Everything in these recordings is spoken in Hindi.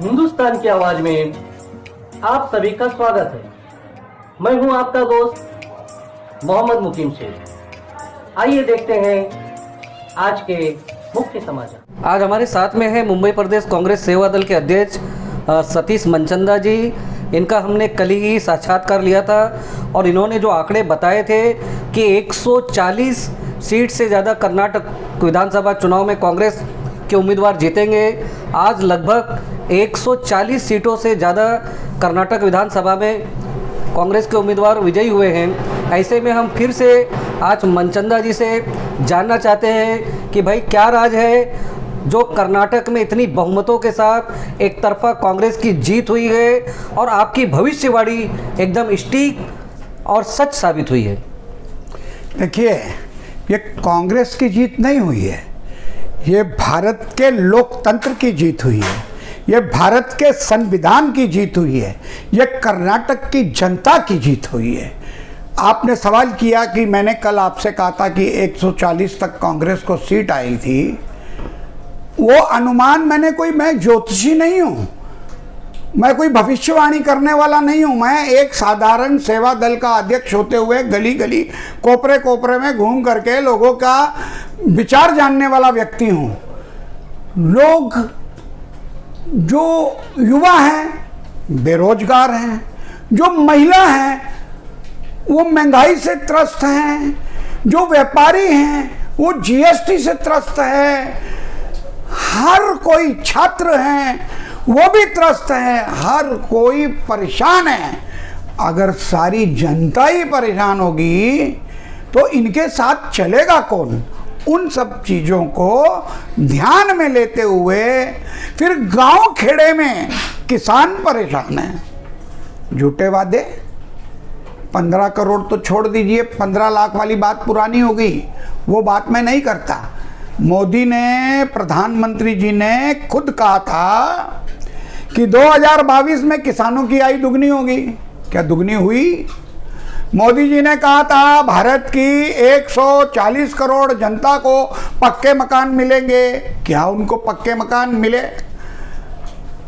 हिंदुस्तान की आवाज में आप सभी का स्वागत है। मैं हूं आपका दोस्त मोहम्मद मुकीम शेख। आइए देखते हैं आज के मुख्य समाचार। आज हमारे साथ में है मुंबई प्रदेश कांग्रेस सेवा दल के अध्यक्ष सतीश मनचंदा जी। इनका हमने कल ही साक्षात्कार लिया था और इन्होंने जो आंकड़े बताए थे कि 140 सीट से ज़्यादा कर्नाटक विधानसभा चुनाव में कांग्रेस के उम्मीदवार जीतेंगे। आज लगभग 140 सीटों से ज़्यादा कर्नाटक विधानसभा में कांग्रेस के उम्मीदवार विजयी हुए हैं। ऐसे में हम फिर से आज मनचंदा जी से जानना चाहते हैं कि भाई क्या राज है जो कर्नाटक में इतनी बहुमतों के साथ एक तरफा कांग्रेस की जीत हुई है और आपकी भविष्यवाणी एकदम सटीक और सच साबित हुई है। देखिए, ये कांग्रेस की जीत नहीं हुई है, ये भारत के लोकतंत्र की जीत हुई है, ये भारत के संविधान की जीत हुई है, ये कर्नाटक की जनता की जीत हुई है। आपने सवाल किया कि मैंने कल आपसे कहा था कि 140 तक कांग्रेस को सीट आई थी। वो अनुमान मैं ज्योतिषी नहीं हूँ, मैं कोई भविष्यवाणी करने वाला नहीं हूँ। मैं एक साधारण सेवा दल का अध्यक्ष होते हुए गली गली कोपरे कोपरे में घूम करके लोगों का विचार जानने वाला व्यक्ति हूँ। लोग जो युवा हैं, बेरोजगार हैं, जो महिला हैं वो महंगाई से त्रस्त हैं, जो व्यापारी हैं वो जीएसटी से त्रस्त है, हर कोई छात्र हैं वो भी त्रस्त है, हर कोई परेशान है। अगर सारी जनता ही परेशान होगी तो इनके साथ चलेगा कौन? उन सब चीज़ों को ध्यान में लेते हुए फिर गांव खेड़े में किसान परेशान है। झूठे वादे, 15 करोड़ तो छोड़ दीजिए, 15 लाख वाली बात पुरानी हो गई, वो बात मैं नहीं करता। मोदी ने, प्रधानमंत्री जी ने खुद कहा था कि 2022 में किसानों की आय दुगनी होगी। क्या दुगनी हुई? मोदी जी ने कहा था भारत की 140 करोड़ जनता को पक्के मकान मिलेंगे। क्या उनको पक्के मकान मिले?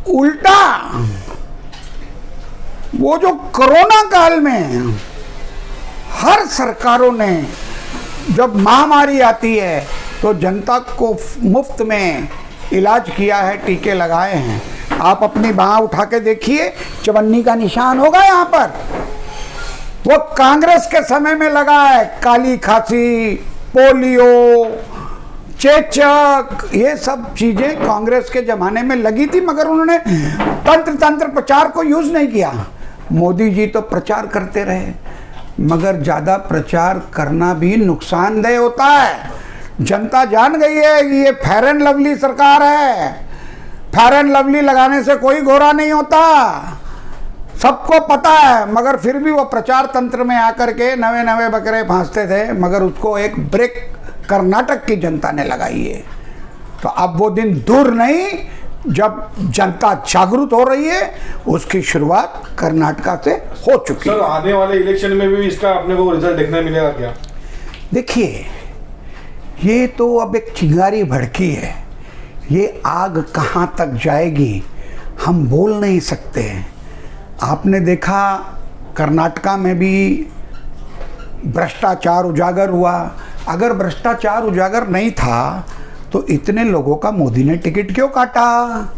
उल्टा, वो जो कोरोना काल में हर सरकारों ने, जब महामारी आती है तो जनता को मुफ्त में इलाज किया है, टीके लगाए हैं। आप अपनी बाँह उठा के देखिए, चवन्नी का निशान होगा यहाँ पर, वो कांग्रेस के समय में लगा है। काली खांसी, पोलियो, चेचक, ये सब चीजें कांग्रेस के जमाने में लगी थी, मगर उन्होंने तंत्र प्रचार को यूज नहीं किया। मोदी जी तो प्रचार करते रहे, मगर ज्यादा प्रचार करना भी नुकसानदेह होता है। जनता जान गई है कि ये फेयर एंड लवली सरकार है। फेयर एंड लवली लगाने से कोई गोरा नहीं होता, सबको पता है, मगर फिर भी वो प्रचार तंत्र में आकर के नवे नवे बकरे फांसते थे, मगर उसको एक ब्रेक कर्नाटक की जनता ने लगाई है। तो अब वो दिन दूर नहीं जब जनता जागरूक हो रही है, उसकी शुरुआत कर्नाटक से हो चुकी है। सर, आने वाले इलेक्शन में भी इसका अपने को रिजल्ट देखने मिलेगा क्या? देखिए, ये तो अब एक चिंगारी भड़की है, ये आग कहाँ तक जाएगी हम बोल नहीं सकते। आपने देखा कर्नाटका में भी भ्रष्टाचार उजागर हुआ। अगर भ्रष्टाचार उजागर नहीं था तो इतने लोगों का मोदी ने टिकट क्यों काटा?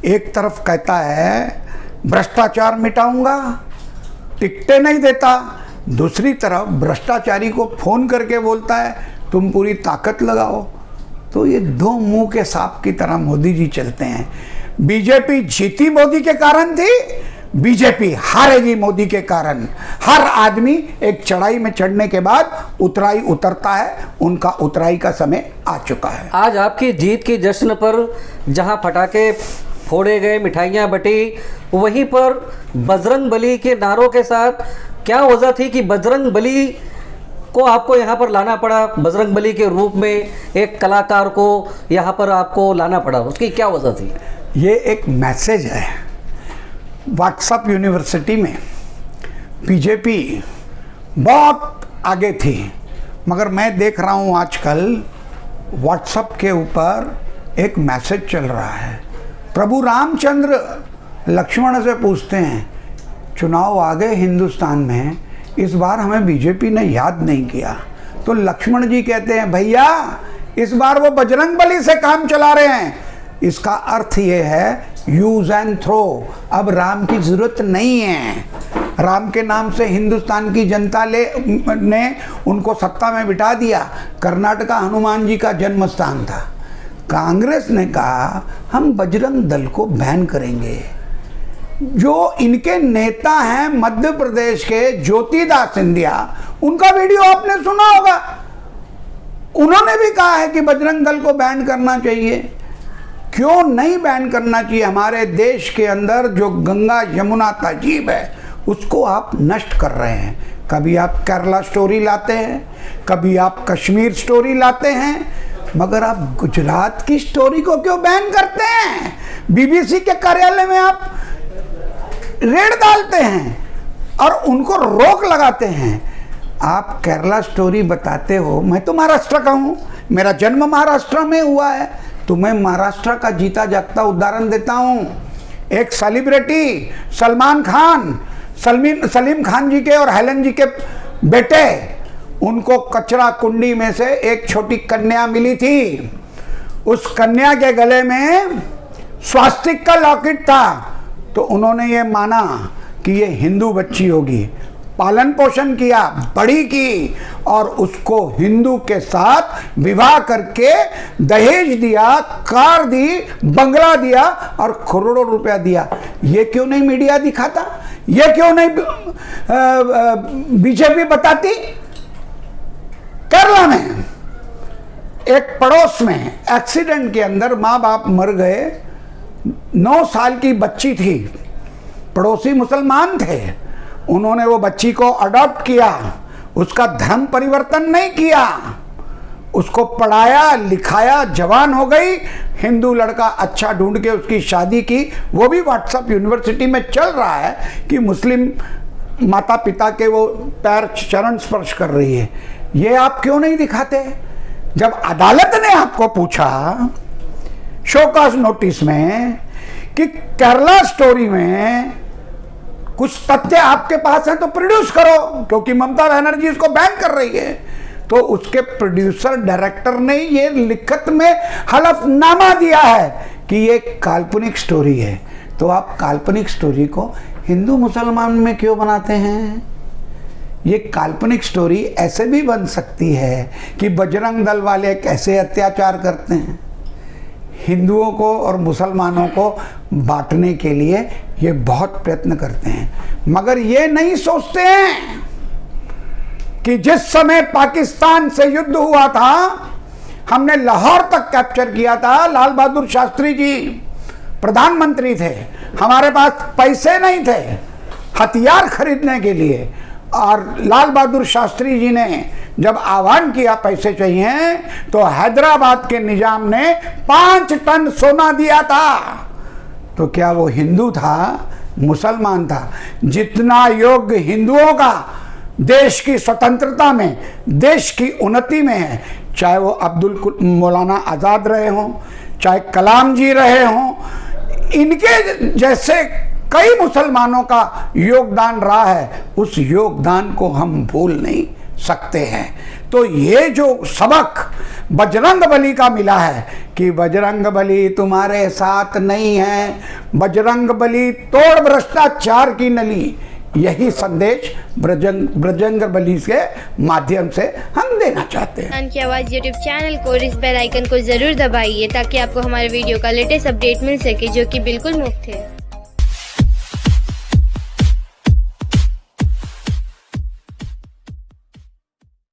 एक तरफ कहता है भ्रष्टाचार मिटाऊंगा, टिकटें नहीं देता, दूसरी तरफ भ्रष्टाचारी को फोन करके बोलता है तुम पूरी ताकत लगाओ। तो ये दो मुंह के सांप की तरह मोदी जी चलते हैं। बीजेपी जीती मोदी के कारण थी, बीजेपी हारेगी मोदी के कारण। हर आदमी एक चढ़ाई में चढ़ने के बाद उतराई उतरता है, उनका उतराई का समय आ चुका है। आज आपकी जीत के जश्न पर जहां पटाखे फोड़े गए, मिठाइयां बटी, वहीं पर बजरंग बली के नारों के साथ क्या वजह थी कि बजरंग बली को आपको यहाँ पर लाना पड़ा? बजरंग बली के रूप में एक कलाकार को यहाँ पर आपको लाना पड़ा, उसकी क्या वजह थी? ये एक मैसेज है। व्हाट्सएप यूनिवर्सिटी में बीजेपी बहुत आगे थी, मगर मैं देख रहा हूँ आजकल व्हाट्सएप के ऊपर एक मैसेज चल रहा है, प्रभु रामचंद्र लक्ष्मण से पूछते हैं, चुनाव आ गए हिंदुस्तान में, इस बार हमें बीजेपी ने याद नहीं किया। तो लक्ष्मण जी कहते हैं, भैया इस बार वो बजरंग बली से काम चला रहे हैं। इसका अर्थ ये है यूज एंड थ्रो। अब राम की जरूरत नहीं है। राम के नाम से हिंदुस्तान की जनता ने उनको सत्ता में बिठा दिया। कर्नाटका हनुमान जी का जन्म स्थान था। कांग्रेस ने कहा हम बजरंग दल को बैन करेंगे। जो इनके नेता हैं मध्य प्रदेश के ज्योतिदास सिंधिया, उनका वीडियो आपने सुना होगा। उन्होंने भी कहा है कि बजरंग दल को बैन करना चाहिए। क्यों नहीं बैन करना चाहिए? हमारे देश के अंदर जो गंगा यमुना तहजीब है उसको आप नष्ट कर रहे हैं। कभी आप केरला स्टोरी लाते हैं, कभी आप कश्मीर स्टोरी लाते हैं, मगर आप गुजरात की स्टोरी को क्यों बैन करते हैं? बीबीसी के कार्यालय में आप रेड डालते हैं और उनको रोक लगाते हैं। आप केरला स्टोरी बताते हो। मैं तो महाराष्ट्र का हूँ, मेरा जन्म महाराष्ट्र में हुआ है, तो मैं महाराष्ट्र का जीता जागता उदाहरण देता हूँ। एक सेलिब्रिटी सलमान खान, सलीम खान जी के और हेलन जी के बेटे, उनको कचरा कुंडी में से एक छोटी कन्या मिली थी। उस कन्या के गले में स्वास्तिक का लॉकेट था, तो उन्होंने ये माना कि ये हिंदू बच्ची होगी। पालन पोषण किया, बड़ी की और उसको हिंदू के साथ विवाह करके दहेज दिया, कार दी, बंगला दिया और करोड़ों रुपया दिया। ये क्यों नहीं मीडिया दिखाता? ये क्यों नहीं बीजेपी बताती? केरला में एक पड़ोस में एक्सीडेंट के अंदर माँ बाप मर गए। 9 साल की बच्ची थी, पड़ोसी मुसलमान थे, उन्होंने वो बच्ची को अडॉप्ट किया, उसका धर्म परिवर्तन नहीं किया, उसको पढ़ाया लिखाया, जवान हो गई, हिंदू लड़का अच्छा ढूंढ के उसकी शादी की। वो भी व्हाट्सएप यूनिवर्सिटी में चल रहा है कि मुस्लिम माता पिता के वो पैर चरण स्पर्श कर रही है। ये आप क्यों नहीं दिखाते? जब अदालत ने आपको पूछा शोकाज नोटिस में कि केरला स्टोरी में कुछ तथ्य आपके पास हैं तो प्रोड्यूस करो, क्योंकि ममता बनर्जी इसको बैन कर रही है, तो उसके प्रोड्यूसर डायरेक्टर ने ये लिखत में हलफनामा दिया है कि ये काल्पनिक स्टोरी है। तो आप काल्पनिक स्टोरी को हिंदू मुसलमान में क्यों बनाते हैं? ये काल्पनिक स्टोरी ऐसे भी बन सकती है कि बजरंग दल वाले कैसे अत्याचार करते हैं, हिंदुओं को और मुसलमानों को बांटने के लिए ये बहुत प्रयत्न करते हैं, मगर ये नहीं सोचते हैं कि जिस समय पाकिस्तान से युद्ध हुआ था, हमने लाहौर तक कैप्चर किया था। लाल बहादुर शास्त्री जी प्रधानमंत्री थे, हमारे पास पैसे नहीं थे हथियार खरीदने के लिए, और लाल बहादुर शास्त्री जी ने जब आह्वान किया पैसे चाहिए, तो हैदराबाद के निजाम ने 5 टन सोना दिया था। तो क्या वो हिंदू था, मुसलमान था? जितना योग्य हिंदुओं का देश की स्वतंत्रता में, देश की उन्नति में है, चाहे वो अब्दुल मौलाना आज़ाद रहे हों, चाहे कलाम जी रहे हों, इनके जैसे कई मुसलमानों का योगदान रहा है, उस योगदान को हम भूल नहीं सकते हैं। तो ये जो सबक बजरंग बली का मिला है कि बजरंग बली तुम्हारे साथ नहीं है, बजरंग बली तोड़ भ्रष्टाचार की नली, यही संदेश बजरंग बली के माध्यम से हम देना चाहते हैं। हिंदुस्तान की आवाज़ यूट्यूब चैनल को और इस बेल आइकन को जरूर दबाइए ताकि आपको हमारे वीडियो का लेटेस्ट अपडेट मिल सके, जो कि बिल्कुल मुफ्त है।